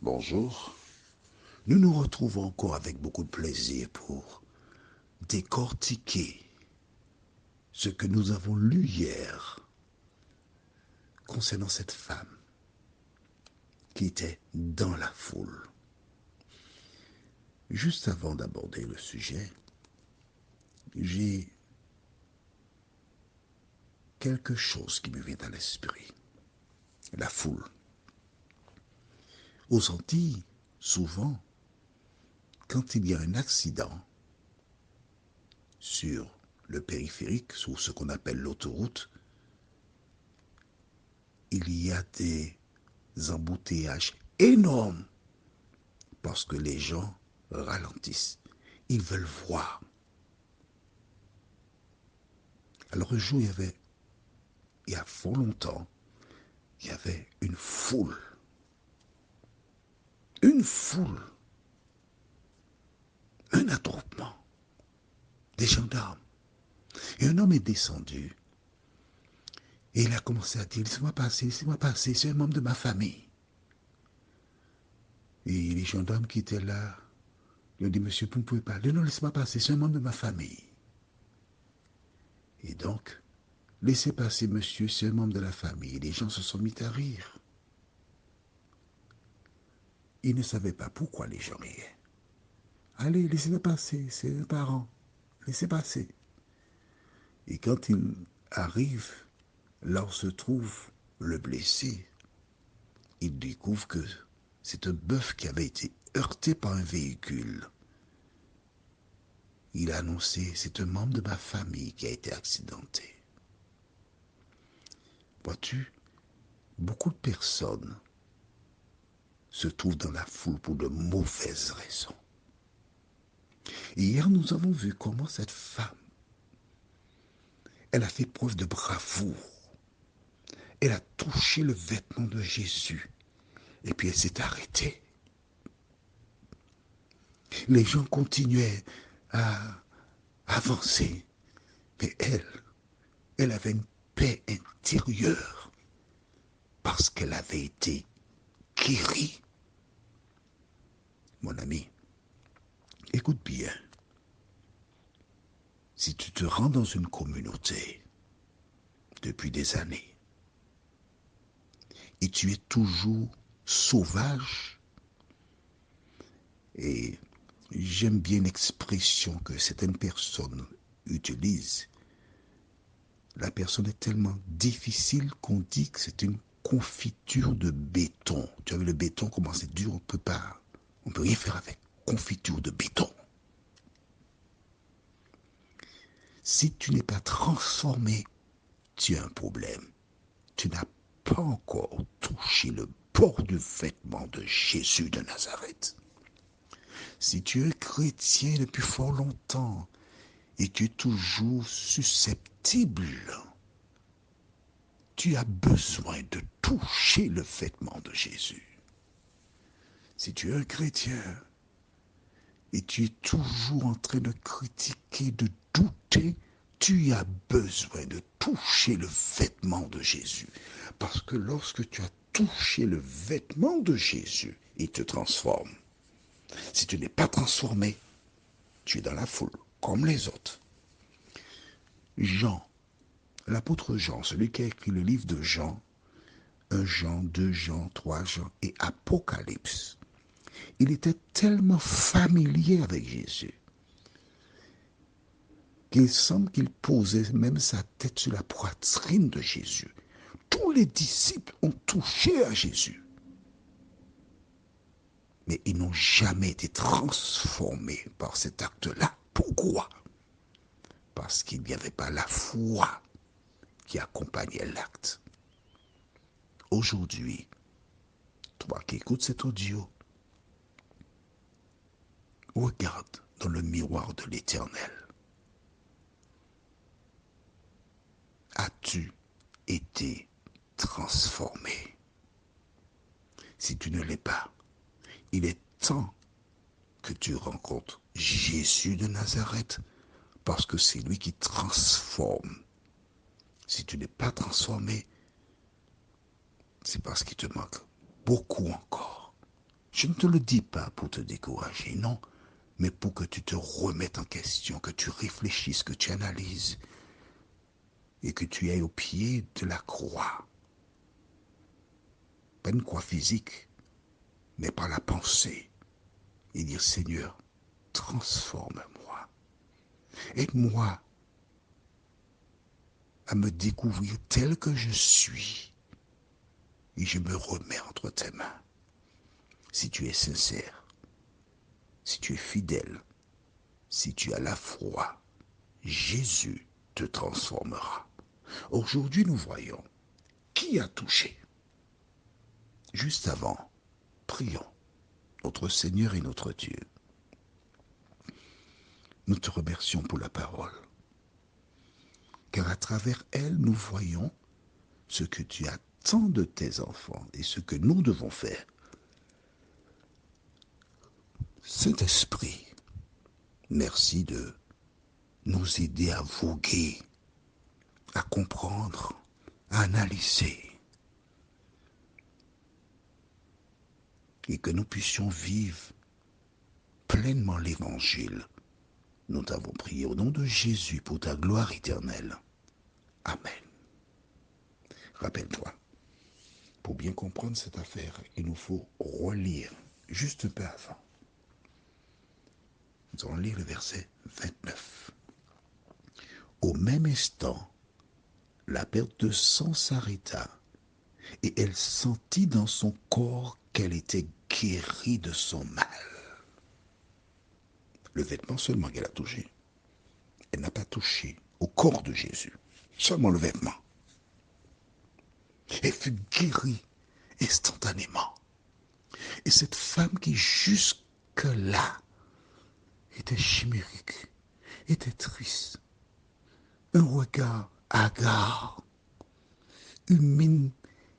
Bonjour, nous nous retrouvons encore avec beaucoup de plaisir pour décortiquer ce que nous avons lu hier concernant cette femme qui était dans la foule. Juste avant d'aborder le sujet, j'ai quelque chose qui me vient à l'esprit. La foule. Aux Antilles, souvent, quand il y a un accident sur le périphérique, sur ce qu'on appelle l'autoroute, il y a des embouteillages énormes parce que les gens ralentissent. Ils veulent voir. Alors un jour, il y a fort longtemps, il y avait une foule, un attroupement, des gendarmes. Et un homme est descendu et il a commencé à dire, laissez-moi passer, c'est un membre de ma famille. Et les gendarmes qui étaient là, ils ont dit, monsieur, vous ne pouvez pas. Non, laissez-moi passer, c'est un membre de ma famille. Et donc, laissez passer monsieur, c'est un membre de la famille. Et les gens se sont mis à rire. Ils ne savaient pas pourquoi les gens riaient. Allez, laissez-le passer, c'est un parent. Laissez passer. Et quand il arrive là où se trouve le blessé, il découvre que c'est un bœuf qui avait été heurté par un véhicule. Il a annoncé, c'est un membre de ma famille qui a été accidenté. Vois-tu, beaucoup de personnes se trouvent dans la foule pour de mauvaises raisons. Et hier, nous avons vu comment cette femme, elle a fait preuve de bravoure. Elle a touché le vêtement de Jésus. Et puis elle s'est arrêtée. Les gens continuaient à avancer. Mais elle avait une paix intérieure parce qu'elle avait été guérie. Mon ami, écoute bien. Si tu te rends dans une communauté depuis des années et tu es toujours sauvage, et j'aime bien l'expression que certaines personnes utilisent, la personne est tellement difficile qu'on dit que c'est une confiture de béton. Tu as vu le béton, comment c'est dur, on peut rien faire avec. Confiture de béton. Si tu n'es pas transformé, tu as un problème. Tu n'as pas encore touché le bord du vêtement de Jésus de Nazareth. Si tu es chrétien depuis fort longtemps et tu es toujours susceptible, tu as besoin de toucher le vêtement de Jésus. Si tu es un chrétien et tu es toujours en train de critiquer, de douter, tu as besoin de toucher le vêtement de Jésus. Parce que lorsque tu as touché le vêtement de Jésus, il te transforme. Si tu n'es pas transformé, tu es dans la foule, comme les autres. Jean, l'apôtre Jean, celui qui a écrit le livre de Jean, 1 Jean, 2 Jean, 3 Jean et Apocalypse, il était tellement familier avec Jésus qu'il semble qu'il posait même sa tête sur la poitrine de Jésus. Tous les disciples ont touché à Jésus, mais ils n'ont jamais été transformés par cet acte-là. Pourquoi? Parce qu'il n'y avait pas la foi qui accompagnait l'acte. Aujourd'hui, toi qui écoutes cet audio, regarde dans le miroir de l'Éternel. As-tu été transformé? Si tu ne l'es pas, il est temps que tu rencontres Jésus de Nazareth parce que c'est lui qui transforme. Si tu n'es pas transformé, c'est parce qu'il te manque beaucoup encore. Je ne te le dis pas pour te décourager, non, mais pour que tu te remettes en question, que tu réfléchisses, que tu analyses et que tu ailles au pied de la croix. Pas une croix physique, mais par la pensée. Et dire, Seigneur, transforme-moi. Aide-moi à me découvrir tel que je suis. Et je me remets entre tes mains. Si tu es sincère, si tu es fidèle, si tu as la foi, Jésus te transformera. Aujourd'hui, nous voyons qui a touché. Juste avant, prions notre Seigneur et notre Dieu. Nous te remercions pour la parole, car à travers elle, nous voyons ce que tu attends de tes enfants et ce que nous devons faire. Saint-Esprit, merci de nous aider à voguer, à comprendre, à analyser, et que nous puissions vivre pleinement l'Évangile. Nous t'avons prié au nom de Jésus pour ta gloire éternelle. Amen. Rappelle-toi, pour bien comprendre cette affaire, il nous faut relire juste un peu avant. Nous allons lire le verset 29. Au même instant, la perte de sang s'arrêta et elle sentit dans son corps qu'elle était guérie de son mal. Le vêtement seulement qu'elle a touché. Elle n'a pas touché au corps de Jésus, seulement le vêtement. Elle fut guérie instantanément. Et cette femme qui jusque-là était chimérique, était triste, un regard hagard, une mine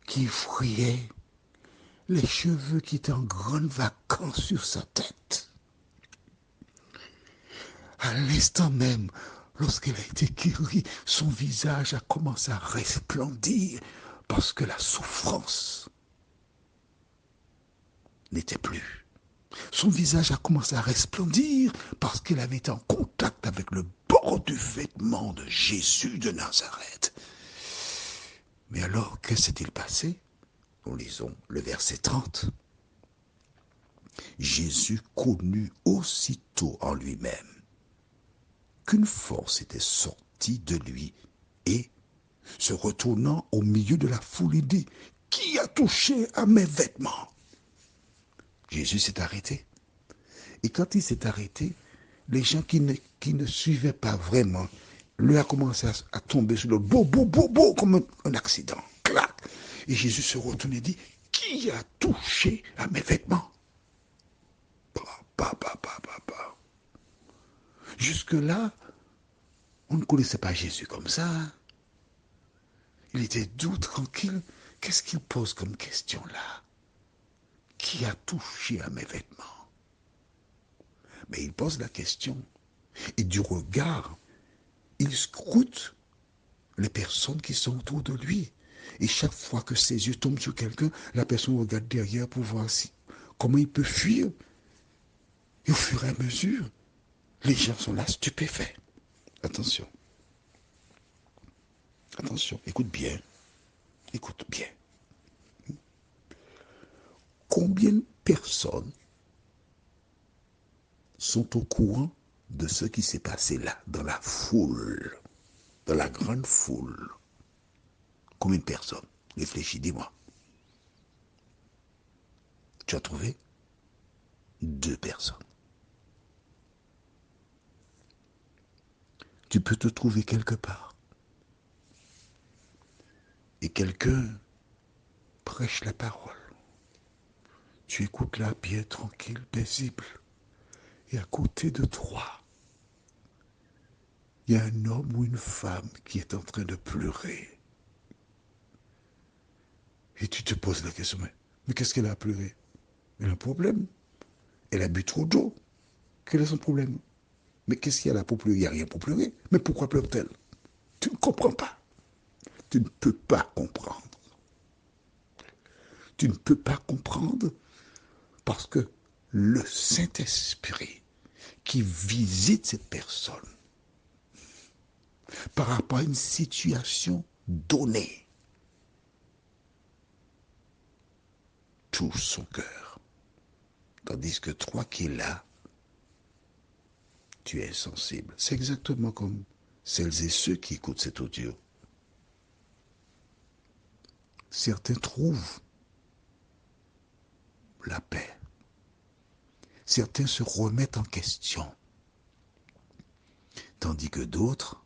qui effrayait, les cheveux qui étaient en grande vacances sur sa tête. À l'instant même, lorsqu'elle a été guérie, son visage a commencé à resplendir parce que la souffrance n'était plus. Son visage a commencé à resplendir parce qu'elle avait été en contact avec le bord du vêtement de Jésus de Nazareth. Mais alors, que s'est-il passé? Nous lisons le verset 30. Jésus connut aussitôt en lui-même qu'une force était sortie de lui et, se retournant au milieu de la foule, il dit, « Qui a touché à mes vêtements ?» Jésus s'est arrêté. Et quand il s'est arrêté, les gens qui ne suivaient pas vraiment, lui a commencé à tomber sur le beau, comme un accident. Clac. Et Jésus se retourne et dit, « Qui a touché à mes vêtements ?» Jusque-là, on ne connaissait pas Jésus comme ça. Il était doux, tranquille. Qu'est-ce qu'il pose comme question là? Qui a touché à mes vêtements? Mais il pose la question. Et du regard, il scrute les personnes qui sont autour de lui. Et chaque fois que ses yeux tombent sur quelqu'un, la personne regarde derrière pour voir comment il peut fuir. Et au fur et à mesure, les gens sont là stupéfaits. Attention. Attention, écoute bien. Écoute bien. Combien de personnes sont au courant de ce qui s'est passé là, dans la foule, dans la grande foule? Combien de personnes? Réfléchis, dis-moi. Tu as trouvé 2 personnes. Tu peux te trouver quelque part. Et quelqu'un prêche la parole. Tu écoutes là, bien tranquille, paisible. Et à côté de toi, il y a un homme ou une femme qui est en train de pleurer. Et tu te poses la question, mais qu'est-ce qu'elle a pleuré? Elle a un problème. Elle a bu trop d'eau. Quel est son problème? Mais qu'est-ce qu'il y a là pour pleurer? Il n'y a rien pour pleurer. Mais pourquoi pleure-t-elle? Tu ne comprends pas. Tu ne peux pas comprendre. Tu ne peux pas comprendre Parce que le Saint-Esprit qui visite cette personne par rapport à une situation donnée touche son cœur. Tandis que toi qui es là, tu es insensible. C'est exactement comme celles et ceux qui écoutent cet audio. Certains trouvent la paix. Certains se remettent en question. Tandis que d'autres,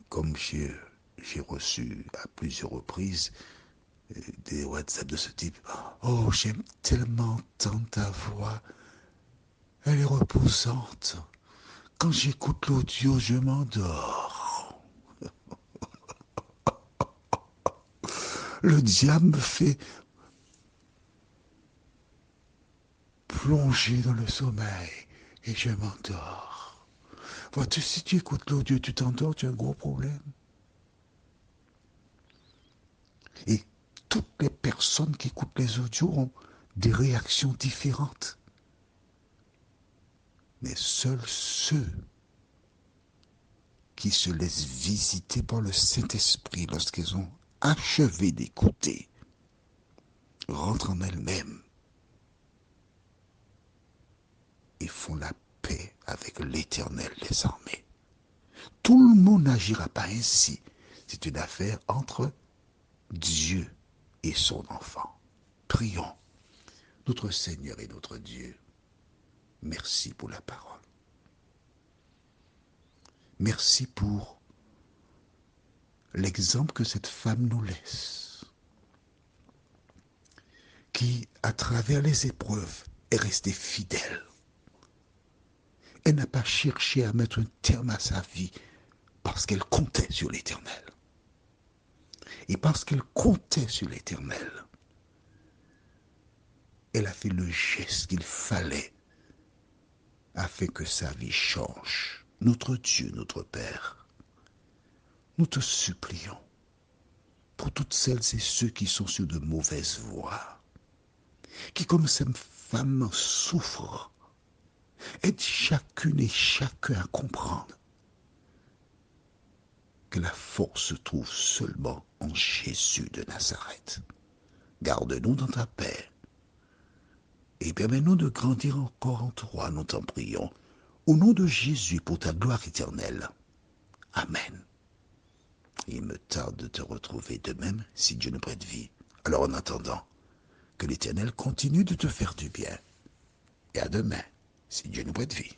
comme j'ai reçu à plusieurs reprises des WhatsApp de ce type, oh, j'aime tellement entendre ta voix, elle est reposante. Quand j'écoute l'audio, je m'endors. Le diable me fait plonger dans le sommeil et je m'endors. Vois-tu, si tu écoutes l'audio, tu t'endors, tu as un gros problème. Et toutes les personnes qui écoutent les audios ont des réactions différentes. Mais seuls ceux qui se laissent visiter par le Saint-Esprit lorsqu'ils ont achevé d'écouter rentrent en elles-mêmes et font la paix avec l'Éternel des armées. Tout le monde n'agira pas ainsi. C'est une affaire entre Dieu et son enfant. Prions. Notre Seigneur et notre Dieu, merci pour la parole. Merci pour l'exemple que cette femme nous laisse, qui, à travers les épreuves, est restée fidèle. Elle n'a pas cherché à mettre un terme à sa vie parce qu'elle comptait sur l'Éternel. Et parce qu'elle comptait sur l'Éternel, elle a fait le geste qu'il fallait afin que sa vie change. Notre Dieu, notre Père, nous te supplions pour toutes celles et ceux qui sont sur de mauvaises voies, qui comme cette femme souffrent, aide chacune et chacun à comprendre que la force se trouve seulement en Jésus de Nazareth. Garde-nous dans ta paix et permets-nous de grandir encore en toi, nous t'en prions, au nom de Jésus pour ta gloire éternelle. Amen. Il me tarde de te retrouver de même si Dieu nous prête vie. Alors en attendant, que l'Éternel continue de te faire du bien. Et à demain, si Dieu nous prête vie.